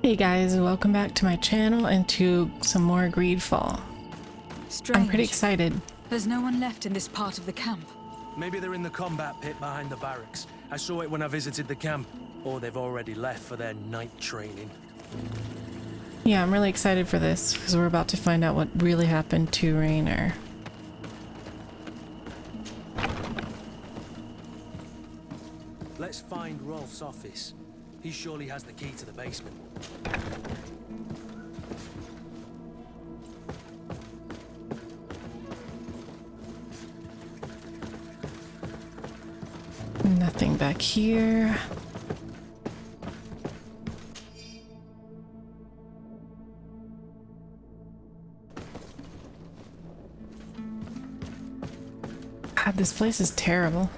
Hey guys, welcome back to my channel and to some more Greedfall. Strange. I'm pretty excited. There's no one left in this part of the camp. Maybe they're in the combat pit behind the barracks. I saw it when I visited the camp. Or they've already left for their night training. Yeah, I'm really excited for this because we're about to find out what really happened to Rainer. Let's find Rolf's office. He surely has the key to the basement. Nothing back here. God, this place is terrible.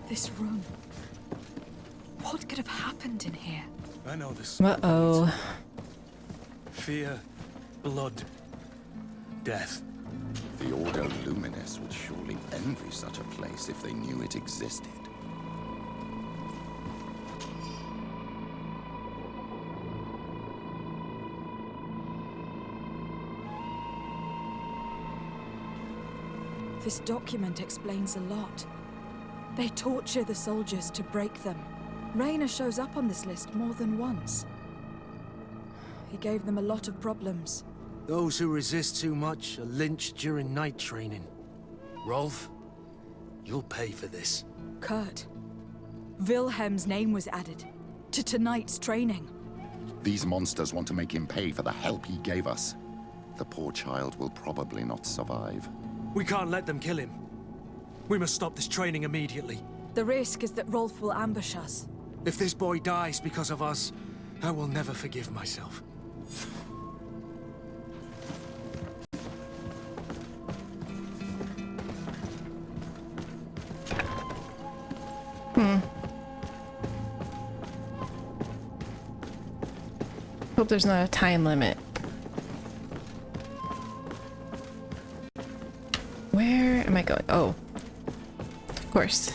This room. What could have happened in here? I know this. Uh-oh. Fear, blood, death. The Ordo Luminis would surely envy such a place if they knew it existed. This document explains a lot. They torture the soldiers to break them. Rainer shows up on this list more than once. He gave them a lot of problems. Those who resist too much are lynched during night training. Rolf, you'll pay for this. Kurt. Wilhelm's name was added to tonight's training. These monsters want to make him pay for the help he gave us. The poor child will probably not survive. We can't let them kill him. We must stop this training immediately. The risk is that Rolf will ambush us. If this boy dies because of us, I will never forgive myself. Hope there's not a time limit. Where am I going? Oh, of course.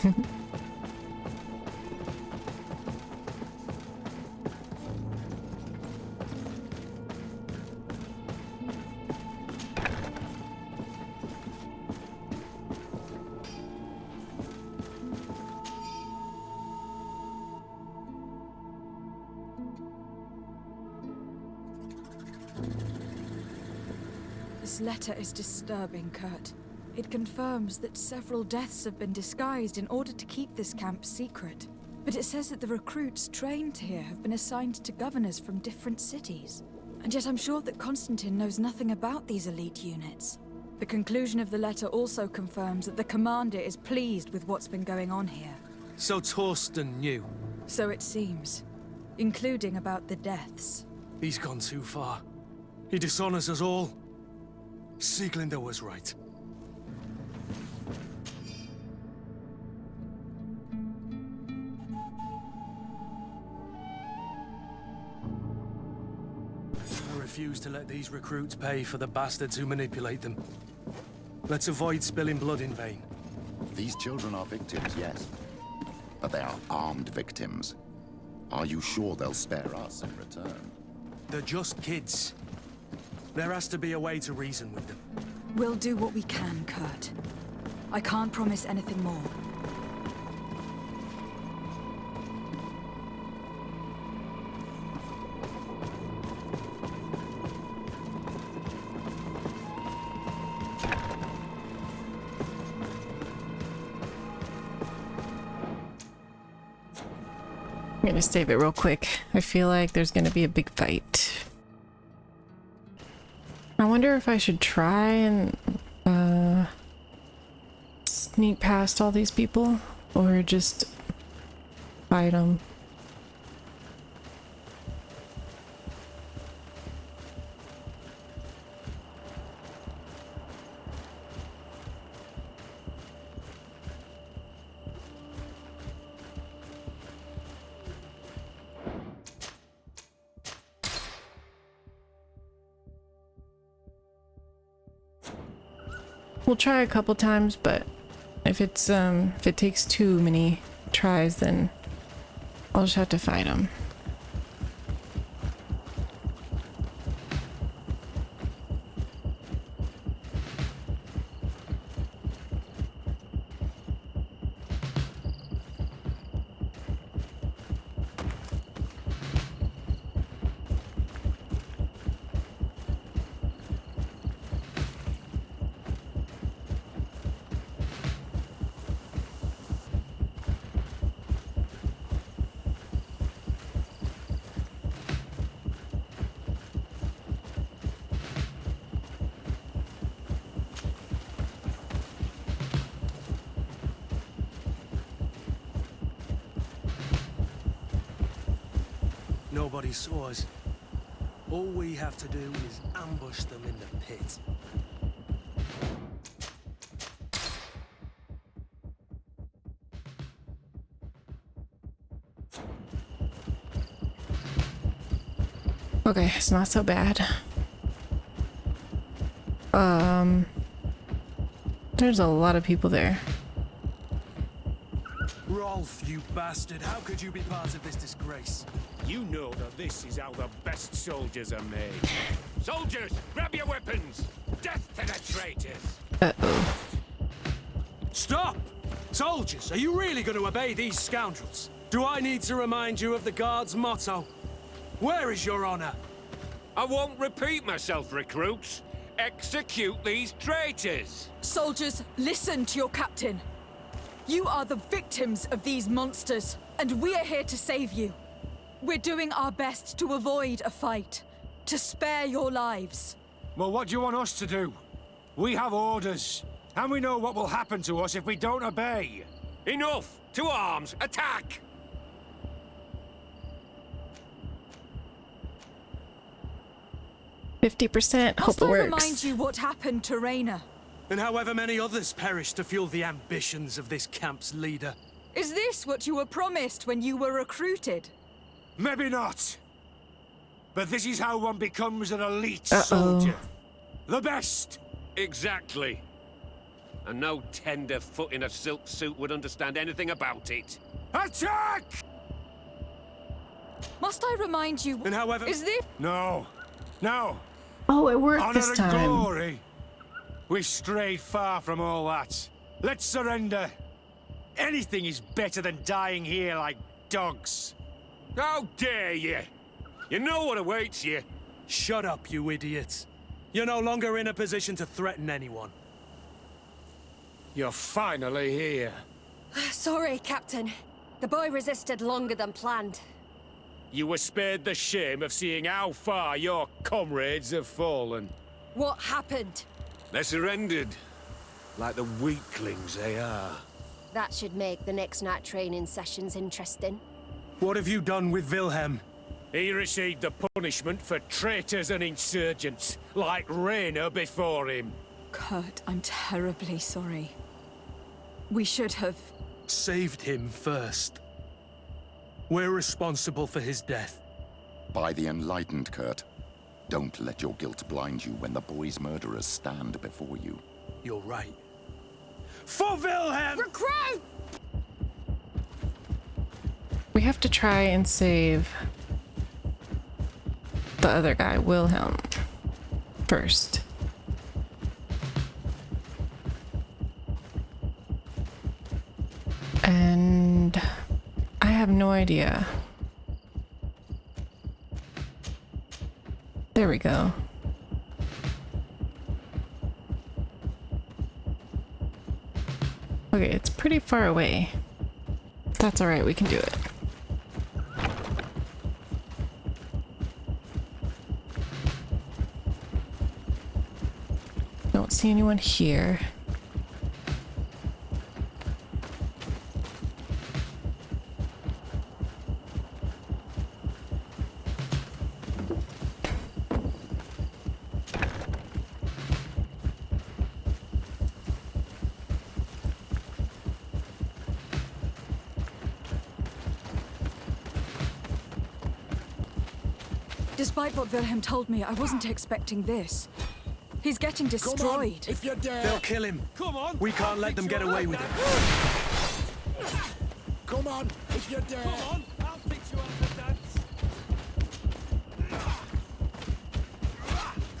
This letter is disturbing, Kurt. It confirms that several deaths have been disguised in order to keep this camp secret. But it says that the recruits trained here have been assigned to governors from different cities. And yet I'm sure that Constantine knows nothing about these elite units. The conclusion of the letter also confirms that the commander is pleased with what's been going on here. So Torsten knew. So it seems. Including about the deaths. He's gone too far. He dishonors us all. Sieglinde was right. I refuse to let these recruits pay for the bastards who manipulate them. Let's avoid spilling blood in vain. These children are victims, yes. But they are armed victims. Are you sure they'll spare us in return? They're just kids. There has to be a way to reason with them. We'll do what we can, Kurt. I can't promise anything more. I'm gonna save it real quick. I feel like there's gonna be a big fight. I wonder if I should try and sneak past all these people or just fight them. We'll try a couple times, but if it takes too many tries, then I'll just have to fight him. Nobody saw us. All we have to do is ambush them in the pit. Okay, it's not so bad. There's a lot of people there. Rolf, you bastard, how could you be part of this disgrace? You know that this is how the best soldiers are made. Soldiers, grab your weapons! Death to the traitors! Uh-oh. Stop! Soldiers, are you really going to obey these scoundrels? Do I need to remind you of the Guard's motto? Where is your honor? I won't repeat myself, recruits. Execute these traitors! Soldiers, listen to your captain. You are the victims of these monsters, and we are here to save you. We're doing our best to avoid a fight, to spare your lives. Well, what do you want us to do? We have orders, and we know what will happen to us if we don't obey. Enough! To arms! Attack! 50%. Hope Must it I works. remind you what happened to Reyna? And however many others perished to fuel the ambitions of this camp's leader. Is this what you were promised when you were recruited? Maybe not. But this is how one becomes an elite Uh-oh. soldier. The best! Exactly. And no tenderfoot in a silk suit would understand anything about it. Attack! Must I remind you? And however- Is this? No. No. Oh, it worked Honor this and time. glory. We've strayed far from all that. Let's surrender. Anything is better than dying here like dogs. How dare you! You know what awaits you. Shut up, you idiots. You're no longer in a position to threaten anyone. You're finally here. Sorry, Captain. The boy resisted longer than planned. You were spared the shame of seeing how far your comrades have fallen. What happened? They surrendered. Like the weaklings they are. That should make the next night training sessions interesting. What have you done with Wilhelm? He received the punishment for traitors and insurgents, like Reyna before him. Kurt, I'm terribly sorry. We should have... Saved him first. We're responsible for his death. By the enlightened, Kurt. Don't let your guilt blind you when the boy's murderers stand before you. You're right. For Wilhelm! Recruit! We have to try and save the other guy, Wilhelm, first. And I have no idea. There we go. Okay, it's pretty far away. That's alright, we can do it. Don't see anyone here. Despite what Wilhelm told me, I wasn't expecting this. He's getting destroyed. If you dare. They'll kill him. Come on! We can't let them get away with it. Come on, if you dare. Come on! I'll teach you how to dance!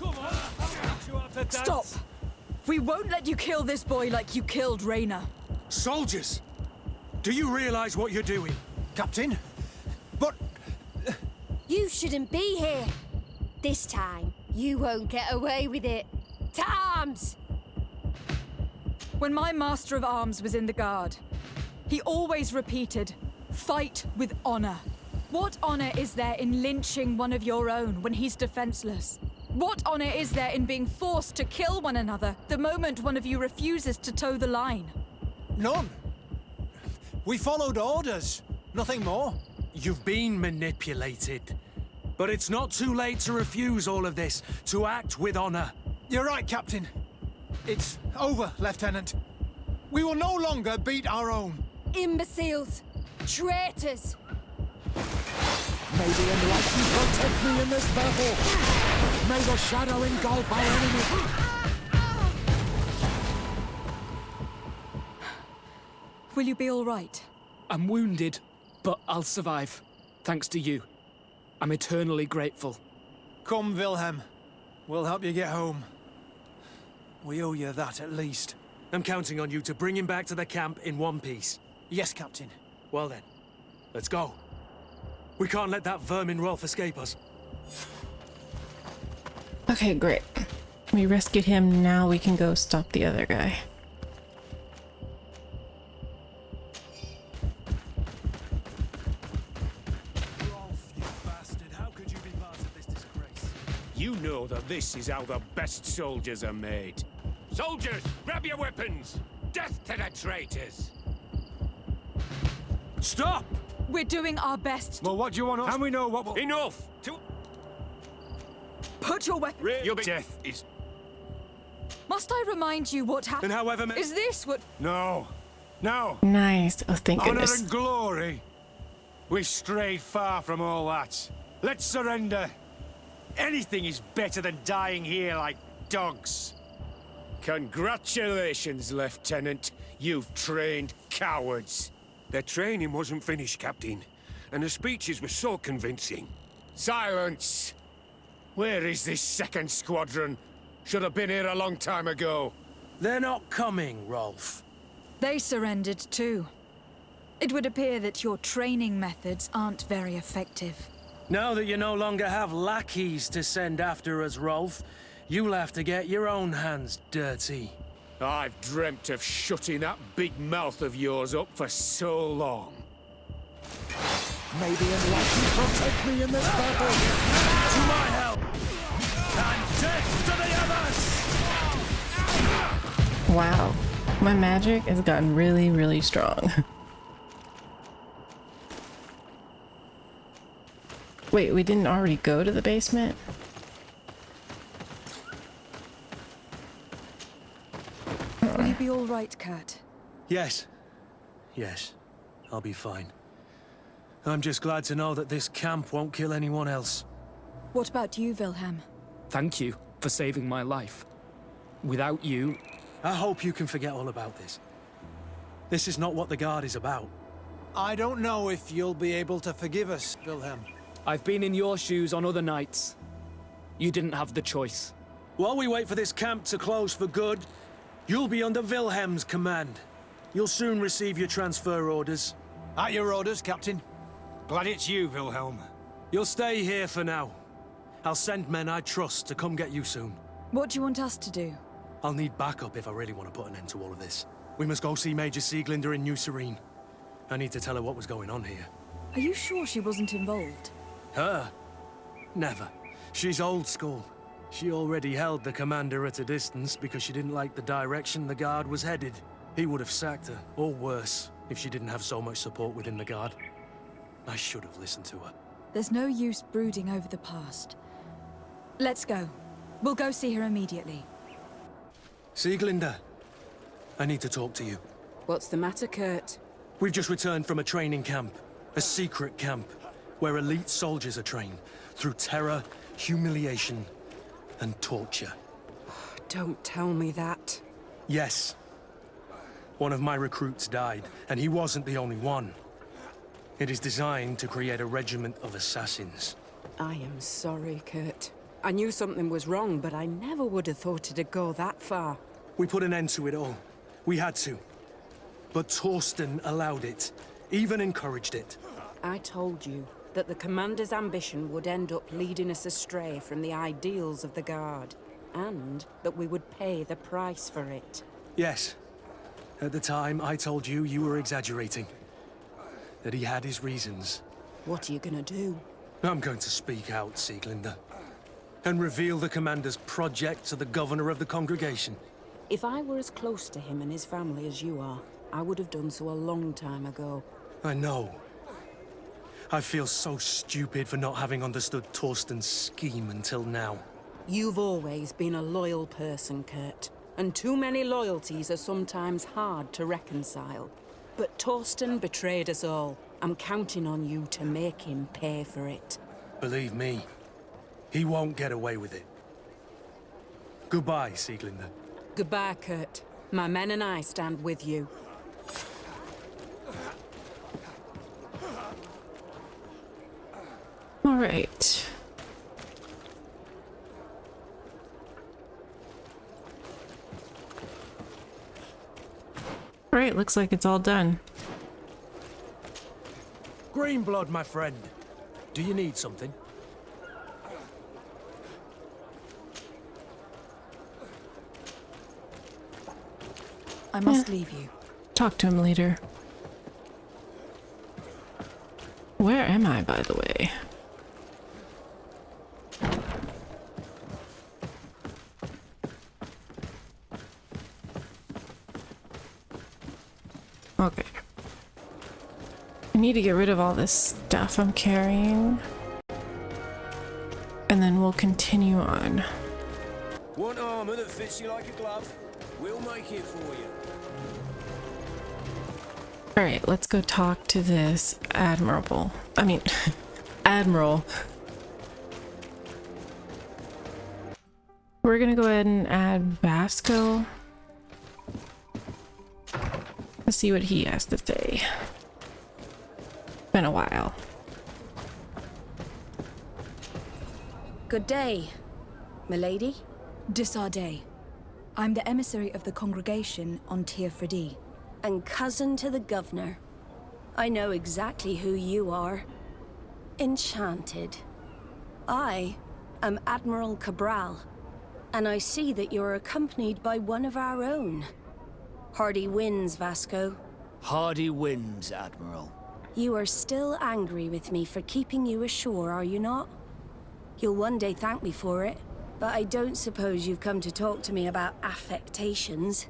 Come on! I'll teach you how to dance! Stop! We won't let you kill this boy like you killed Rayna. Soldiers! Do you realize what you're doing? Captain? But... You shouldn't be here. This time, you won't get away with it. To arms! When my Master of Arms was in the Guard, he always repeated, fight with honor. What honor is there in lynching one of your own when he's defenseless? What honor is there in being forced to kill one another the moment one of you refuses to toe the line? None. We followed orders. Nothing more. You've been manipulated. But it's not too late to refuse all of this, to act with honor. You're right, Captain. It's over, Lieutenant. We will no longer beat our own. Imbeciles! Traitors! May the enlightened protect me in this battle. May the shadow engulf our enemy. Will you be all right? I'm wounded, but I'll survive. Thanks to you. I'm eternally grateful. Come, Wilhelm. We'll help you get home. We owe you that, at least. I'm counting on you to bring him back to the camp in one piece. Yes, Captain. Well then, let's go. We can't let that vermin Rolf escape us. Okay, great. We rescued him, now we can go stop the other guy. Rolf, you bastard, how could you be part of this disgrace? You know that this is how the best soldiers are made. Soldiers, grab your weapons! Death to the traitors! Stop! We're doing our best. Well, what do you want us? And we know what will... Enough! Put your weapon. You'll be... Death is... Must I remind you what happened? And however many... Is this what... No. No. Nice. Oh, thank Honor goodness. and glory. We've strayed far from all that. Let's surrender. Anything is better than dying here like dogs. Congratulations, Lieutenant. You've trained cowards. Their training wasn't finished, Captain, and the speeches were so convincing. Silence! Where is this second squadron? Should have been here a long time ago. They're not coming, Rolf. They surrendered too. It would appear that your training methods aren't very effective. Now that you no longer have lackeys to send after us, Rolf, you'll have to get your own hands dirty. I've dreamt of shutting that big mouth of yours up for so long. May the enlightened protect me in this battle. To my help! And death to the others! Wow. My magic has gotten really, really strong. Wait, we didn't already go to the basement? Will you be all right, Kurt? Yes. Yes. I'll be fine. I'm just glad to know that this camp won't kill anyone else. What about you, Wilhelm? Thank you for saving my life. Without you... I hope you can forget all about this. This is not what the Guard is about. I don't know if you'll be able to forgive us, Wilhelm. I've been in your shoes on other nights. You didn't have the choice. While we wait for this camp to close for good, you'll be under Wilhelm's command. You'll soon receive your transfer orders. At your orders, Captain. Glad it's you, Wilhelm. You'll stay here for now. I'll send men I trust to come get you soon. What do you want us to do? I'll need backup if I really want to put an end to all of this. We must go see Major Sieglinder in New Serene. I need to tell her what was going on here. Are you sure she wasn't involved? Her? Never. She's old school. She already held the commander at a distance because she didn't like the direction the Guard was headed. He would have sacked her, or worse, if she didn't have so much support within the Guard. I should have listened to her. There's no use brooding over the past. Let's go. We'll go see her immediately. Sieglinder, I need to talk to you. What's the matter, Kurt? We've just returned from a training camp. A secret camp, where elite soldiers are trained through terror, humiliation, and torture. Don't tell me that. Yes. One of my recruits died, and he wasn't the only one. It is designed to create a regiment of assassins. I am sorry, Kurt. I knew something was wrong, but I never would have thought it'd go that far. We put an end to it all. We had to. But Torsten allowed it, even encouraged it. I told you that the Commander's ambition would end up leading us astray from the ideals of the Guard, and that we would pay the price for it. Yes. At the time, I told you you were exaggerating. That he had his reasons. What are you gonna do? I'm going to speak out, Sieglinde. And reveal the Commander's project to the Governor of the Congregation. If I were as close to him and his family as you are, I would have done so a long time ago. I know. I feel so stupid for not having understood Torsten's scheme until now. You've always been a loyal person, Kurt. And too many loyalties are sometimes hard to reconcile. But Torsten betrayed us all. I'm counting on you to make him pay for it. Believe me, he won't get away with it. Goodbye, Sieglinde. Goodbye, Kurt. My men and I stand with you. All right. All right, looks like it's all done. Greenblood, my friend. Do you need something? I must leave you. Talk to him later. Where am I, by the way? Okay. I need to get rid of all this stuff I'm carrying. And then we'll continue on. Want armor that fits you like a glove? We'll make it for you. Alright, let's go talk to this admiral. We're gonna go ahead and add Vasco. Let's see what he has to say. Been a while. Good day, milady. Disarday. I'm the emissary of the congregation on Tir Freddy. And cousin to the governor. I know exactly who you are. Enchanted. I am Admiral Cabral, and I see that you're accompanied by one of our own. Hardy wins, Vasco. Hardy wins, Admiral. You are still angry with me for keeping you ashore, are you not? You'll one day thank me for it, but I don't suppose you've come to talk to me about affectations.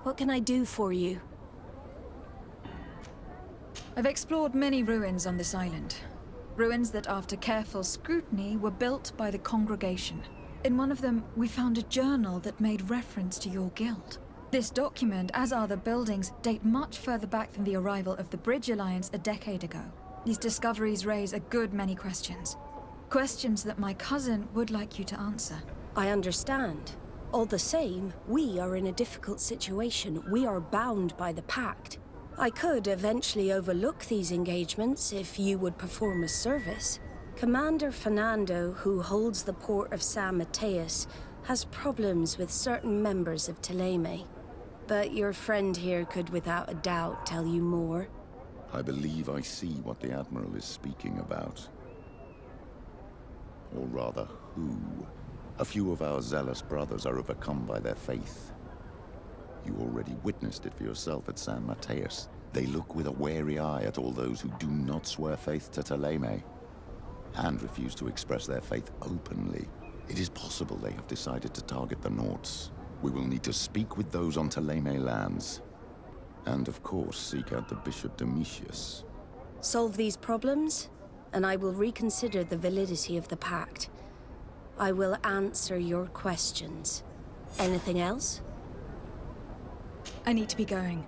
What can I do for you? I've explored many ruins on this island. Ruins that, after careful scrutiny, were built by the congregation. In one of them, we found a journal that made reference to your guild. This document, as are the buildings, date much further back than the arrival of the Bridge Alliance a decade ago. These discoveries raise a good many questions. Questions that my cousin would like you to answer. I understand. All the same, we are in a difficult situation. We are bound by the pact. I could eventually overlook these engagements if you would perform a service. Commander Fernando, who holds the port of San Mateus, has problems with certain members of Teleme. But your friend here could without a doubt tell you more. I believe I see what the Admiral is speaking about. Or rather, who. A few of our zealous brothers are overcome by their faith. You already witnessed it for yourself at San Mateus. They look with a wary eye at all those who do not swear faith to Teleme, and refuse to express their faith openly. It is possible they have decided to target the Nords. We will need to speak with those on Teleme lands. And of course, seek out the Bishop Domitius. Solve these problems, and I will reconsider the validity of the pact. I will answer your questions. Anything else? I need to be going.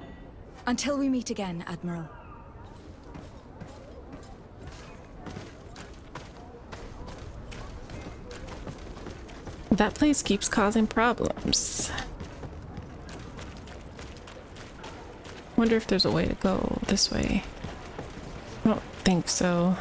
Until we meet again, Admiral. That place keeps causing problems. Wonder if there's a way to go this way. I don't think so.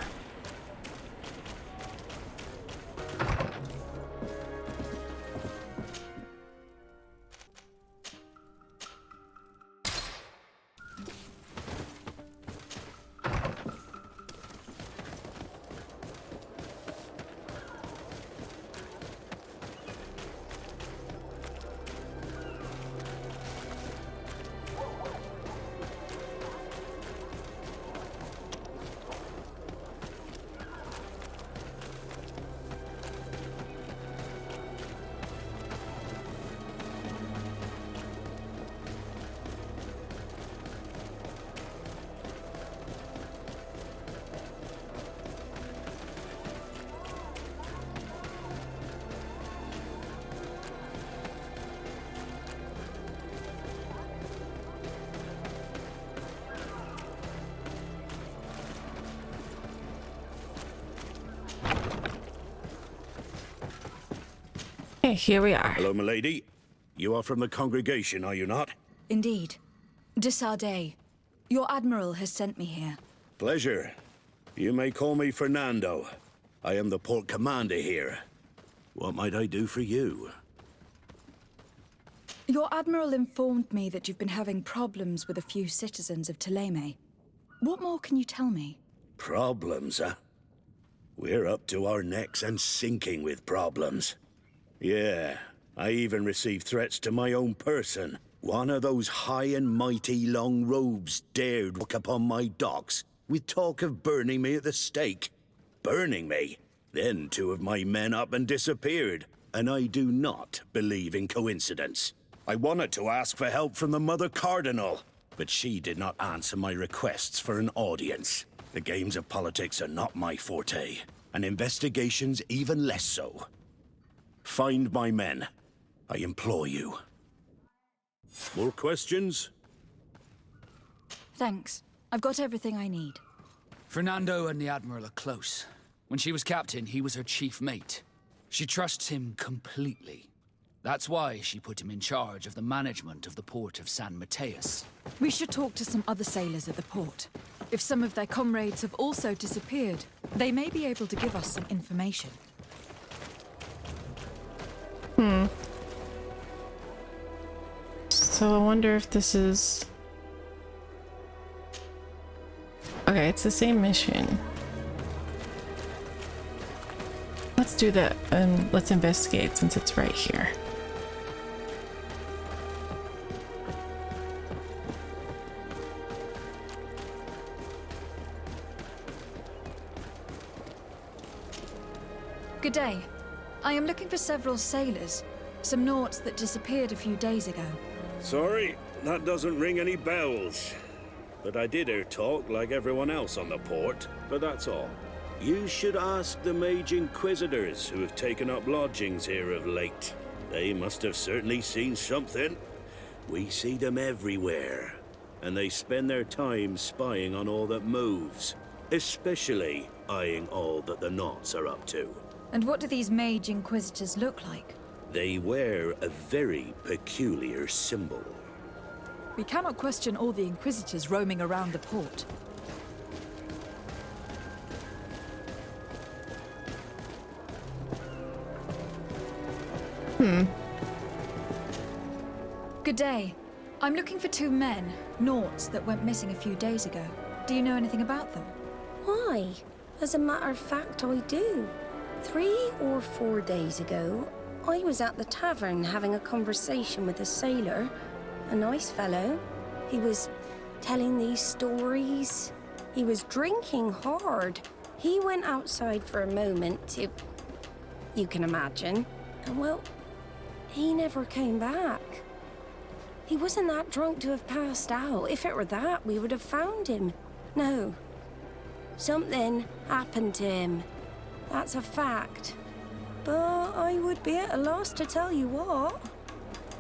Okay, here we are. Hello, milady. You are from the congregation, are you not? Indeed. De Sardet, your admiral has sent me here. Pleasure. You may call me Fernando. I am the port commander here. What might I do for you? Your admiral informed me that you've been having problems with a few citizens of Thélème. What more can you tell me? Problems, huh? We're up to our necks and sinking with problems. Yeah, I even received threats to my own person. One of those high and mighty long robes dared walk upon my docks with talk of burning me at the stake. Burning me? Then two of my men up and disappeared, and I do not believe in coincidence. I wanted to ask for help from the Mother Cardinal, but she did not answer my requests for an audience. The games of politics are not my forte, and investigations even less so. Find my men. I implore you. More questions? Thanks. I've got everything I need. Fernando and the Admiral are close. When she was captain, he was her chief mate. She trusts him completely. That's why she put him in charge of the management of the port of San Mateus. We should talk to some other sailors at the port. If some of their comrades have also disappeared, they may be able to give us some information. So I wonder if this is... Okay, it's the same mission. Let's do that and let's investigate since it's right here. Good day. I am looking for several sailors. Some naughts that disappeared a few days ago. Sorry, that doesn't ring any bells. But I did hear talk like everyone else on the port, but that's all. You should ask the mage inquisitors who have taken up lodgings here of late. They must have certainly seen something. We see them everywhere, and they spend their time spying on all that moves, especially eyeing all that the Naughts are up to. And what do these mage inquisitors look like? They wear a very peculiar symbol. We cannot question all the inquisitors roaming around the port. Good day. I'm looking for two men, Naughts, that went missing a few days ago. Do you know anything about them? Why? As a matter of fact, I do. 3 or 4 days ago, I was at the tavern having a conversation with a sailor. A nice fellow. He was telling these stories. He was drinking hard. He went outside for a moment to... You can imagine. And well, he never came back. He wasn't that drunk to have passed out. If it were that, we would have found him. No. Something happened to him. That's a fact. But I would be at a loss to tell you what.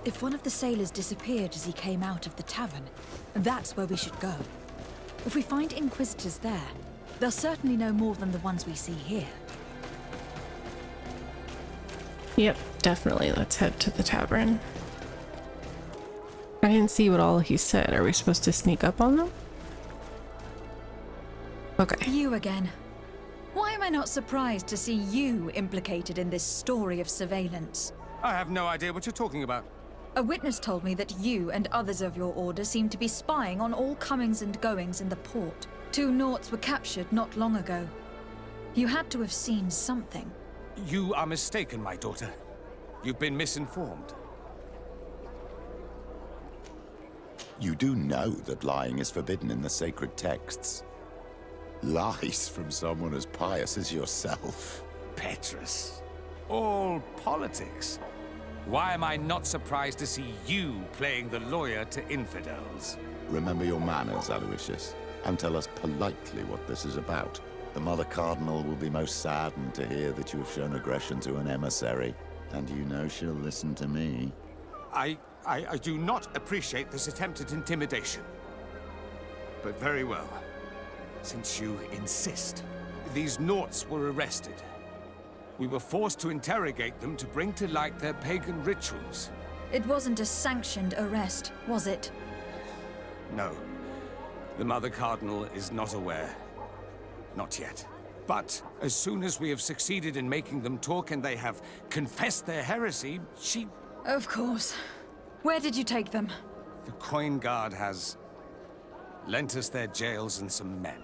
If one of the sailors disappeared as he came out of the tavern, that's where we should go. If we find inquisitors there, they'll certainly know more than the ones we see here. Yep, definitely. Let's head to the tavern. I didn't see what all he said. Are we supposed to sneak up on them? Okay. You again. Why am I not surprised to see you implicated in this story of surveillance? I have no idea what you're talking about. A witness told me that you and others of your order seem to be spying on all comings and goings in the port. 2 Nauts were captured not long ago. You had to have seen something. You are mistaken, my daughter. You've been misinformed. You do know that lying is forbidden in the sacred texts. Lies from someone as pious as yourself. Petrus. All politics. Why am I not surprised to see you playing the lawyer to infidels? Remember your manners, Aloysius, and tell us politely what this is about. The Mother Cardinal will be most saddened to hear that you have shown aggression to an emissary, and you know she'll listen to me. I do not appreciate this attempt at intimidation. But very well. Since you insist, these Nauts were arrested. We were forced to interrogate them to bring to light their pagan rituals. It wasn't a sanctioned arrest, was it? No. The Mother Cardinal is not aware. Not yet. But as soon as we have succeeded in making them talk and they have confessed their heresy, she... Of course. Where did you take them? The Coin Guard has lent us their jails and some men.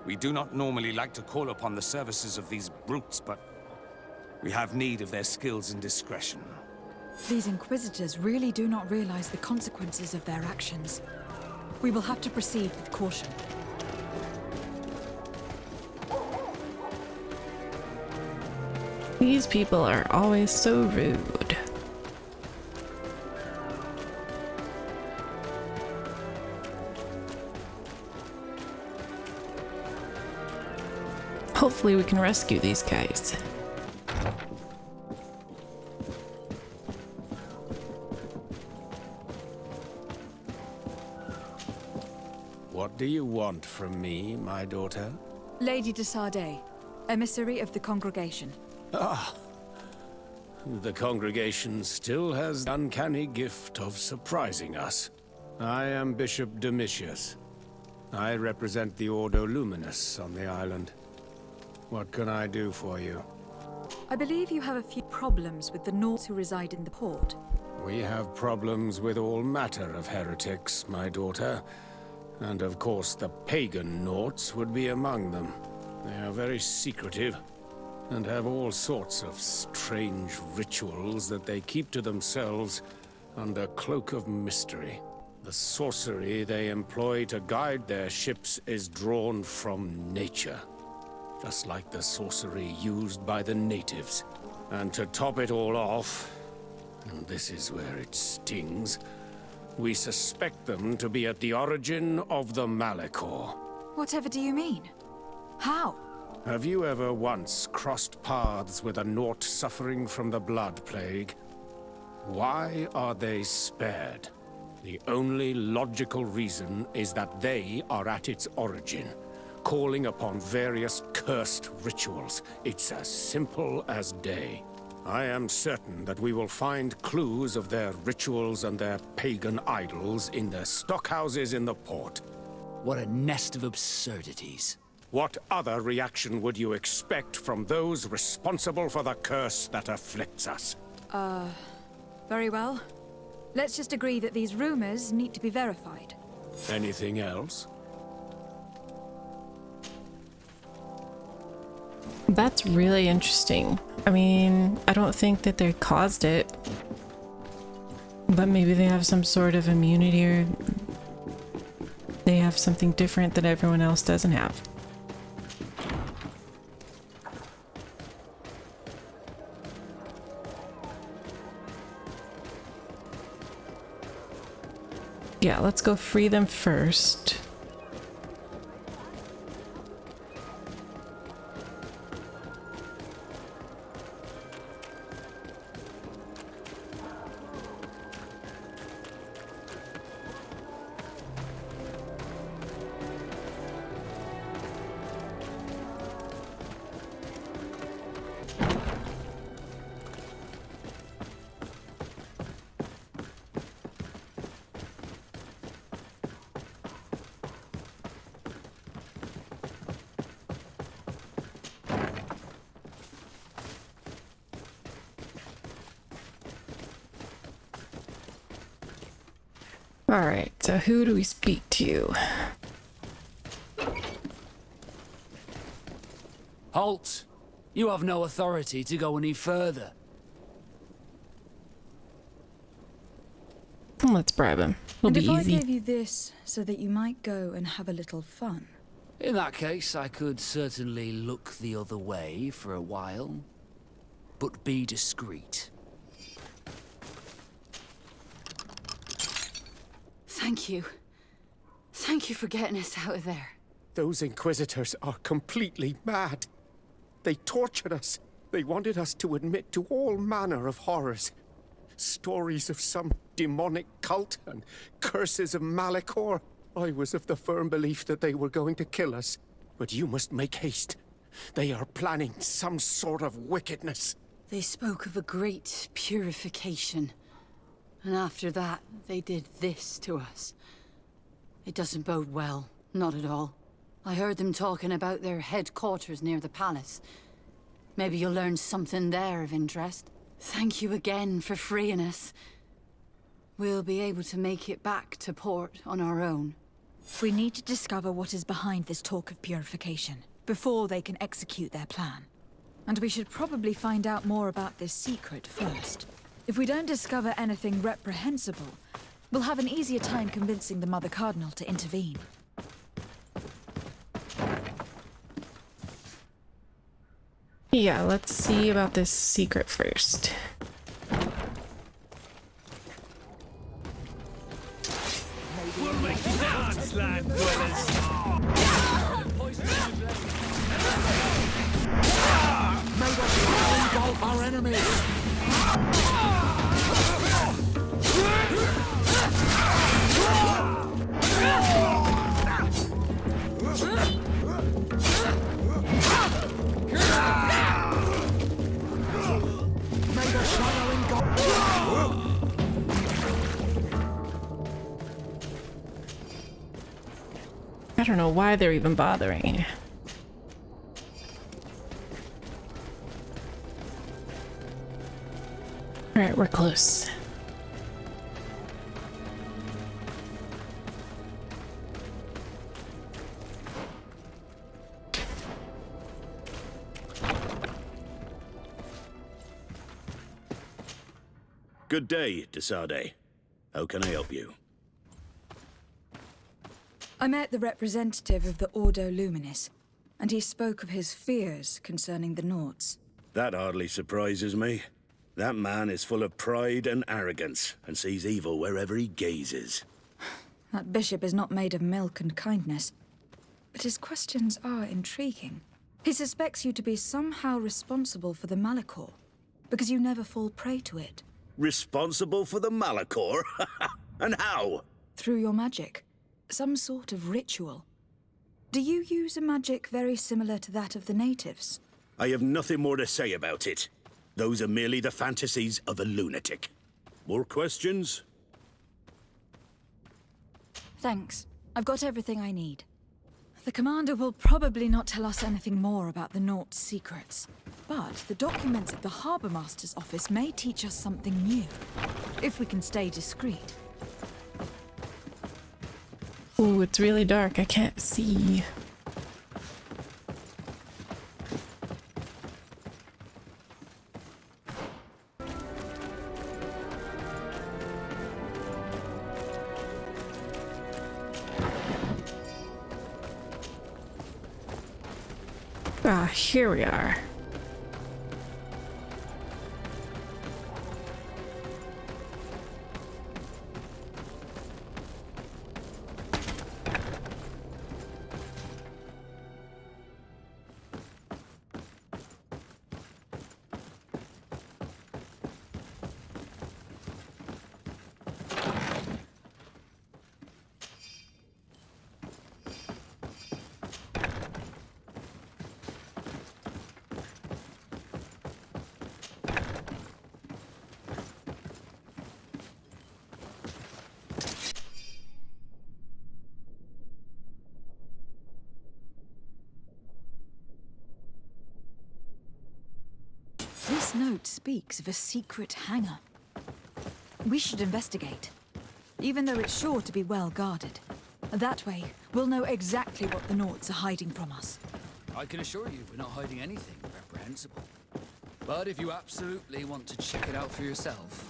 We do not normally like to call upon the services of these brutes, but we have need of their skills and discretion. These Inquisitors really do not realize the consequences of their actions. We will have to proceed with caution. These people are always so rude. Hopefully we can rescue these guys. What do you want from me, my daughter? Lady de Sardet, emissary of the congregation. Ah, the congregation still has the uncanny gift of surprising us. I am Bishop Domitius. I represent the Ordo Luminous on the island. What can I do for you? I believe you have a few problems with the Nauts who reside in the port. We have problems with all matter of heretics, my daughter. And of course the pagan Nauts would be among them. They are very secretive, and have all sorts of strange rituals that they keep to themselves under cloak of mystery. The sorcery they employ to guide their ships is drawn from nature, just like the sorcery used by the natives. And to top it all off, and this is where it stings, we suspect them to be at the origin of the Malachor. Whatever do you mean? How? Have you ever once crossed paths with a Naut suffering from the Blood Plague? Why are they spared? The only logical reason is that they are at its origin, calling upon various cursed rituals. It's as simple as day. I am certain that we will find clues of their rituals and their pagan idols in their stockhouses in the port. What a nest of absurdities. What other reaction would you expect from those responsible for the curse that afflicts us? Very well. Let's just agree that these rumors need to be verified. Anything else? That's really interesting. I mean, I don't think that they caused it, but maybe they have some sort of immunity, or they have something different that everyone else doesn't have. Yeah, let's go free them first. Alright, so who do we speak to? Halt! You have no authority to go any further. Let's bribe him. It'll And be if I easy. gave you this so that you might go and have a little fun? In that case, I could certainly look the other way for a while. But be discreet. Thank you. Thank you for getting us out of there. Those Inquisitors are completely mad. They tortured us. They wanted us to admit to all manner of horrors. Stories of some demonic cult and curses of Malachor. I was of the firm belief that they were going to kill us. But you must make haste. They are planning some sort of wickedness. They spoke of a great purification. And after that, they did this to us. It doesn't bode well. Not at all. I heard them talking about their headquarters near the palace. Maybe you'll learn something there of interest. Thank you again for freeing us. We'll be able to make it back to port on our own. We need to discover what is behind this talk of purification, before they can execute their plan. And we should probably find out more about this secret first. If we don't discover anything reprehensible, we'll have an easier time convincing the Mother Cardinal to intervene. Yeah, let's see about this secret first. We'll make you dance, land dwellers. May the fire engulf our enemies! May the shadow engulf... I don't know why they're even bothering. Alright, we're close. Good day, Desade. How can I help you? I met the representative of the Ordo Luminis, and he spoke of his fears concerning the Nauts. That hardly surprises me. That man is full of pride and arrogance, and sees evil wherever he gazes. That bishop is not made of milk and kindness, but his questions are intriguing. He suspects you to be somehow responsible for the Malachor, because you never fall prey to it. Responsible for the Malachor? And how? Through your magic. Some sort of ritual. Do you use a magic very similar to that of the natives? I have nothing more to say about it. Those are merely the fantasies of a lunatic. More questions? Thanks. I've got everything I need. The commander will probably not tell us anything more about the Naught's secrets. But the documents at the Harbour Master's office may teach us something new. If we can stay discreet. Ooh, it's really dark. I can't see. Ah, here we are. This note speaks of a secret hangar. We should investigate. even though it's sure to be well guarded. That way, we'll know exactly what the Naughts are hiding from us. I can assure you we're not hiding anything reprehensible. But if you absolutely want to check it out for yourself...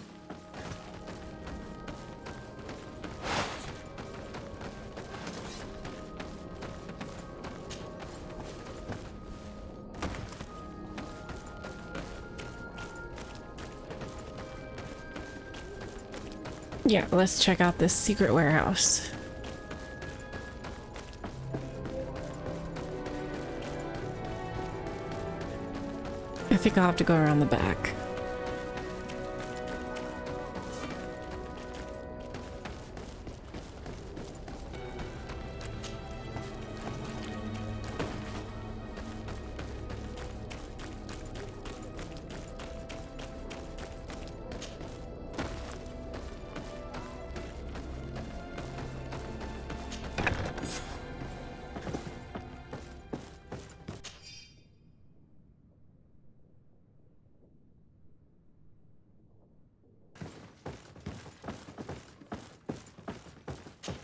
Yeah, let's check out this secret warehouse. I think I'll have to go around the back.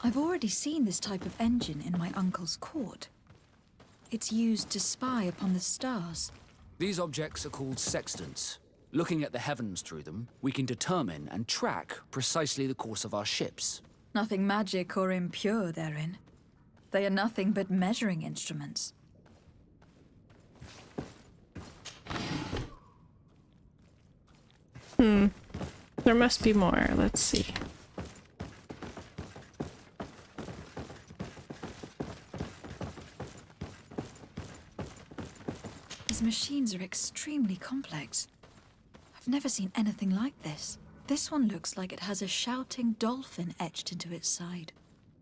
I've already seen this type of engine in my uncle's court. It's used to spy upon the stars. These objects are called sextants. Looking at the heavens through them, we can determine and track precisely the course of our ships. Nothing magic or impure therein. They are nothing but measuring instruments. There must be more. Let's see. These machines are extremely complex. I've never seen anything like this. This one looks like it has a shouting dolphin etched into its side.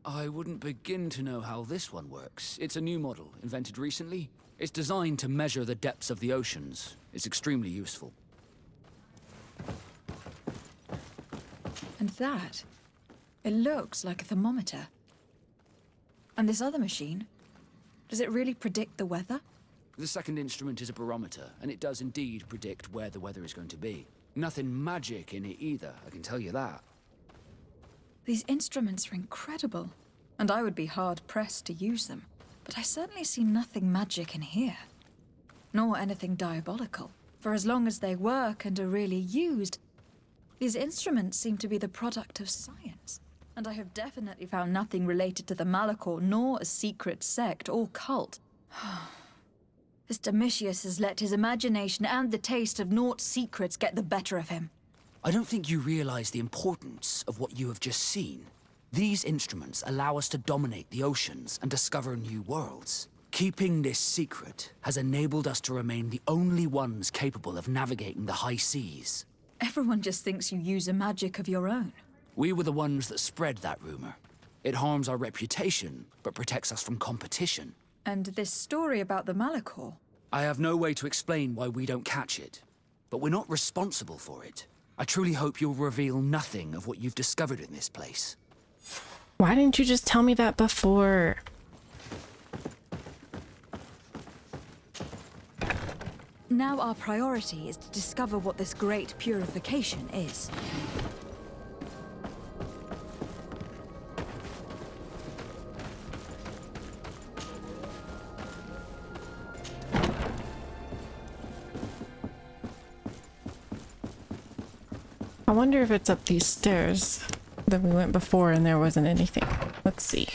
I wouldn't begin to know how this one works. It's a new model, invented recently. It's designed to measure the depths of the oceans. It's extremely useful. And that? It looks like a thermometer. And this other machine? Does it really predict the weather? The second instrument is a barometer, and it does indeed predict where the weather is going to be. Nothing magic in it either, I can tell you that. These instruments are incredible, and I would be hard-pressed to use them. But I certainly see nothing magic in here. Nor anything diabolical. For as long as they work and are really used, these instruments seem to be the product of science. And I have definitely found nothing related to the Malachor, nor a secret sect or cult. This Domitius has let his imagination and the taste of Naught's secrets get the better of him. I don't think you realize the importance of what you have just seen. These instruments allow us to dominate the oceans and discover new worlds. Keeping this secret has enabled us to remain the only ones capable of navigating the high seas. Everyone just thinks you use a magic of your own. We were the ones that spread that rumor. It harms our reputation, but protects us from competition. And this story about the Malachor? I have no way to explain why we don't catch it, but we're not responsible for it. I truly hope you'll reveal nothing of what you've discovered in this place. Why didn't you just tell me that before? Now our priority is to discover what this great purification is. I wonder if it's up these stairs that we went before and there wasn't anything. Let's see.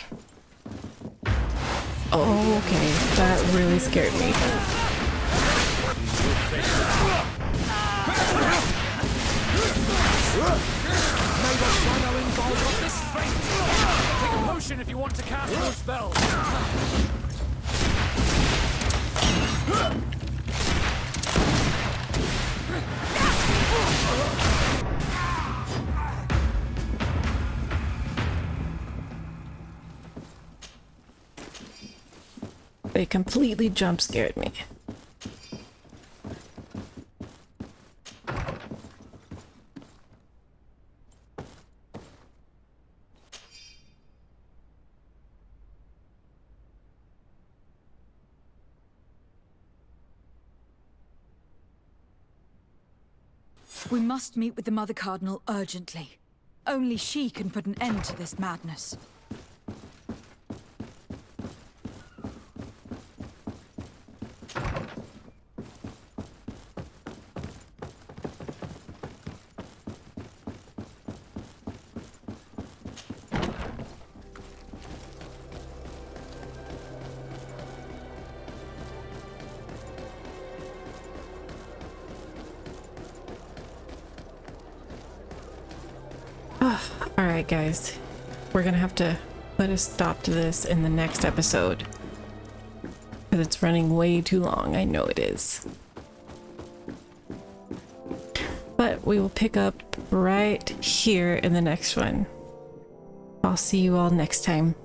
Oh, okay. That really scared me. Take a potion if you want to cast more spells. They completely jump scared me. We must meet with the Mother Cardinal urgently. Only she can put an end to this madness. Alright guys, we're gonna have to put a stop to this in the next episode. Because it's running way too long, I know it is. But we will pick up right here in the next one. I'll see you all next time.